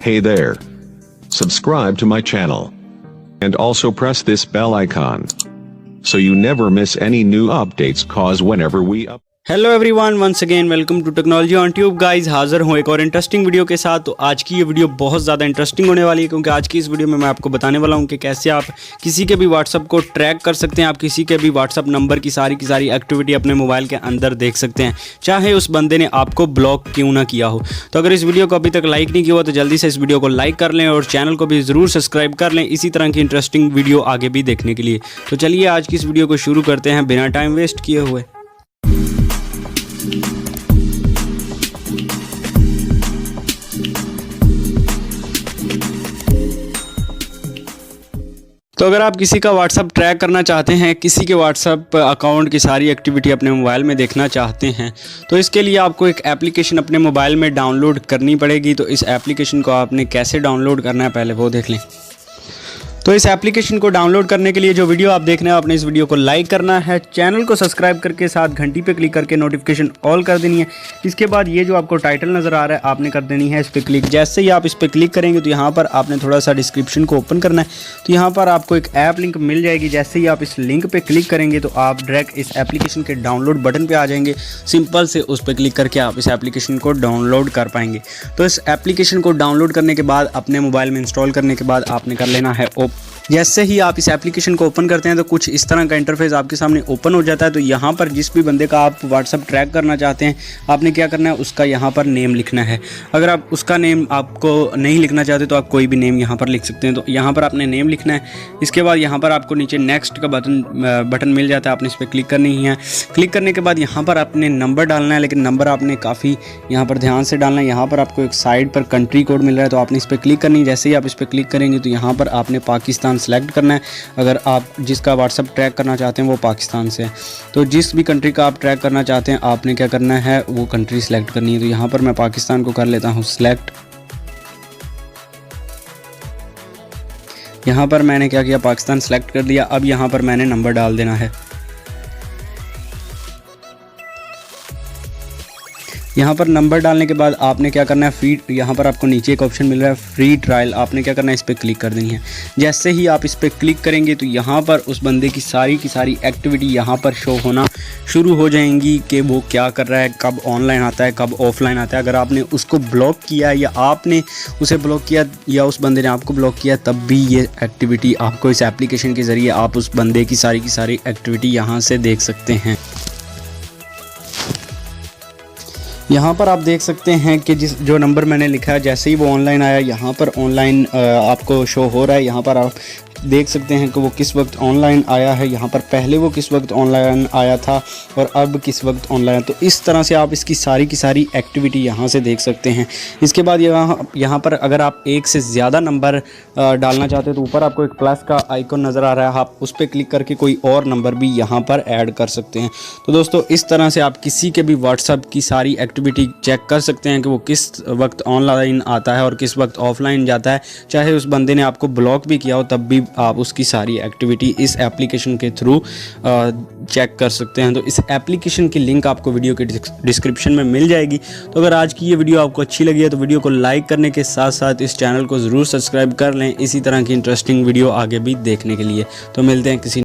Hey there. Subscribe to my channel. And also press this bell icon, so you never miss any new updates, cause whenever we hello everyone, once again welcome to technology on tube. Guys हाजिर हूँ एक और interesting video के साथ। तो आज की ये वीडियो बहुत ज़्यादा इंटरेस्टिंग होने वाली है, क्योंकि आज की इस वीडियो में मैं आपको बताने वाला हूँ कि कैसे आप किसी के भी व्हाट्सअप को ट्रैक कर सकते हैं। आप किसी के भी व्हाट्सअप नंबर की सारी एक्टिविटी अपने मोबाइल के अंदर देख सकते हैं, चाहे उस बंदे ने आपको ब्लॉक क्यों ना किया हो। तो अगर इस वीडियो को अभी तक लाइक नहीं किया हो तो जल्दी से इस वीडियो को लाइक कर लें और चैनल को भी ज़रूर सब्सक्राइब कर लें, इसी तरह की इंटरेस्टिंग वीडियो आगे भी देखने के लिए। तो चलिए आज की इस वीडियो को शुरू करते हैं बिना टाइम वेस्ट किए हुए। तो अगर आप किसी का व्हाट्सअप ट्रैक करना चाहते हैं, किसी के व्हाट्सअप अकाउंट की सारी एक्टिविटी अपने मोबाइल में देखना चाहते हैं, तो इसके लिए आपको एक एप्लीकेशन अपने मोबाइल में डाउनलोड करनी पड़ेगी। तो इस एप्लीकेशन को आपने कैसे डाउनलोड करना है पहले वो देख लें। तो इस एप्लीकेशन को डाउनलोड करने के लिए जो वीडियो आप देख रहे हैं, आपने इस वीडियो को लाइक करना है, चैनल को सब्सक्राइब करके साथ घंटी पे क्लिक करके नोटिफिकेशन ऑल कर देनी है। इसके बाद ये जो आपको टाइटल नज़र आ रहा है, आपने कर देनी है इस पर क्लिक। जैसे ही आप इस पर क्लिक करेंगे तो यहाँ पर आपने थोड़ा सा डिस्क्रिप्शन को ओपन करना है। तो यहाँ पर आपको एक ऐप लिंक मिल जाएगी। जैसे ही आप इस लिंक पर क्लिक करेंगे तो आप डायरेक्ट इस एप्लीकेशन के डाउनलोड बटन पर आ जाएंगे। सिंपल से उस पर क्लिक करके आप इस एप्लीकेशन को डाउनलोड कर पाएंगे। तो इस एप्लीकेशन को डाउनलोड करने के बाद अपने मोबाइल में इंस्टॉल करने के बाद आपने कर लेना है जैसे ही आप इस एप्लीकेशन को ओपन करते हैं तो कुछ इस तरह का इंटरफेस आपके सामने ओपन हो जाता है। तो यहाँ पर जिस भी बंदे का आप व्हाट्सअप ट्रैक करना चाहते हैं, आपने क्या करना है, उसका यहाँ पर नेम लिखना है। अगर आप उसका नेम आपको नहीं लिखना चाहते तो आप कोई भी नेम यहाँ पर लिख सकते हैं। तो यहाँ पर आपने नेम लिखना है। इसके बाद यहाँ पर आपको नीचे नेक्स्ट का बटन मिल जाता है, आपने इस पर क्लिक करनी है। क्लिक करने के बाद यहाँ पर आपने नंबर डालना है, लेकिन नंबर आपने काफ़ी यहाँ पर ध्यान से डालना है। यहाँ पर आपको एक साइड पर कंट्री कोड मिल रहा है, तो आपने इस पर क्लिक करनी है। जैसे ही आप इस पर क्लिक करेंगे तो यहाँ पर आपने पाकिस्तान सेलेक्ट करना है। अगर आप जिसका व्हाट्सअप ट्रैक करना चाहते हैं वो पाकिस्तान से है, तो जिस भी कंट्री का आप ट्रैक करना चाहते हैं आपने क्या करना है, वो कंट्री सेलेक्ट करनी है। तो यहाँ पर मैं पाकिस्तान को कर लेता हूँ सेलेक्ट। यहाँ पर मैंने क्या किया, पाकिस्तान सेलेक्ट कर दिया। अब यहाँ पर मैंने नंबर डाल देना है। यहाँ पर नंबर डालने के बाद आपने क्या करना है, फ्री, यहाँ पर आपको नीचे एक ऑप्शन मिल रहा है फ्री ट्रायल, आपने क्या करना है, इस पर क्लिक कर देनी है। जैसे ही आप इस पर क्लिक करेंगे तो यहाँ पर उस बंदे की सारी एक्टिविटी यहाँ पर शो होना शुरू हो जाएंगी कि वो क्या कर रहा है, कब ऑनलाइन आता है, कब ऑफलाइन आता है। अगर आपने उसको ब्लॉक किया या आपने उसे ब्लॉक किया या उस बंदे ने आपको ब्लॉक किया, तब भी ये एक्टिविटी आपको इस एप्लीकेशन के ज़रिए आप उस बंदे की सारी एक्टिविटी यहाँ से देख सकते हैं। यहाँ पर आप देख सकते हैं कि जो नंबर मैंने लिखा है, जैसे ही वो ऑनलाइन आया, यहाँ पर ऑनलाइन आपको शो हो रहा है। यहाँ पर आप देख सकते हैं कि वो किस वक्त ऑनलाइन आया है। यहाँ पर पहले वो किस वक्त ऑनलाइन आया था और अब किस वक्त ऑनलाइन। तो इस तरह से आप इसकी सारी एक्टिविटी यहाँ से देख सकते हैं। इसके बाद यहाँ पर अगर आप एक से ज़्यादा नंबर डालना चाहते हैं तो ऊपर आपको एक प्लस का आइकन नज़र आ रहा है, आप उस पर क्लिक करके कोई और नंबर भी यहाँ पर ऐड कर सकते हैं। तो दोस्तों इस तरह से आप किसी के भी व्हाट्सअप की सारी एक्टिविटी चेक कर सकते हैं कि वो किस वक्त ऑनलाइन आता है और किस वक्त ऑफलाइन जाता है। चाहे उस बंदे ने आपको ब्लॉक भी किया हो, तब भी आप उसकी सारी एक्टिविटी इस एप्लीकेशन के थ्रू चेक कर सकते हैं। तो इस एप्लीकेशन की लिंक आपको वीडियो के डिस्क्रिप्शन में मिल जाएगी। तो अगर आज की ये वीडियो आपको अच्छी लगी है तो वीडियो को लाइक करने के साथ साथ इस चैनल को ज़रूर सब्सक्राइब कर लें, इसी तरह की इंटरेस्टिंग वीडियो आगे भी देखने के लिए। तो मिलते हैं किसी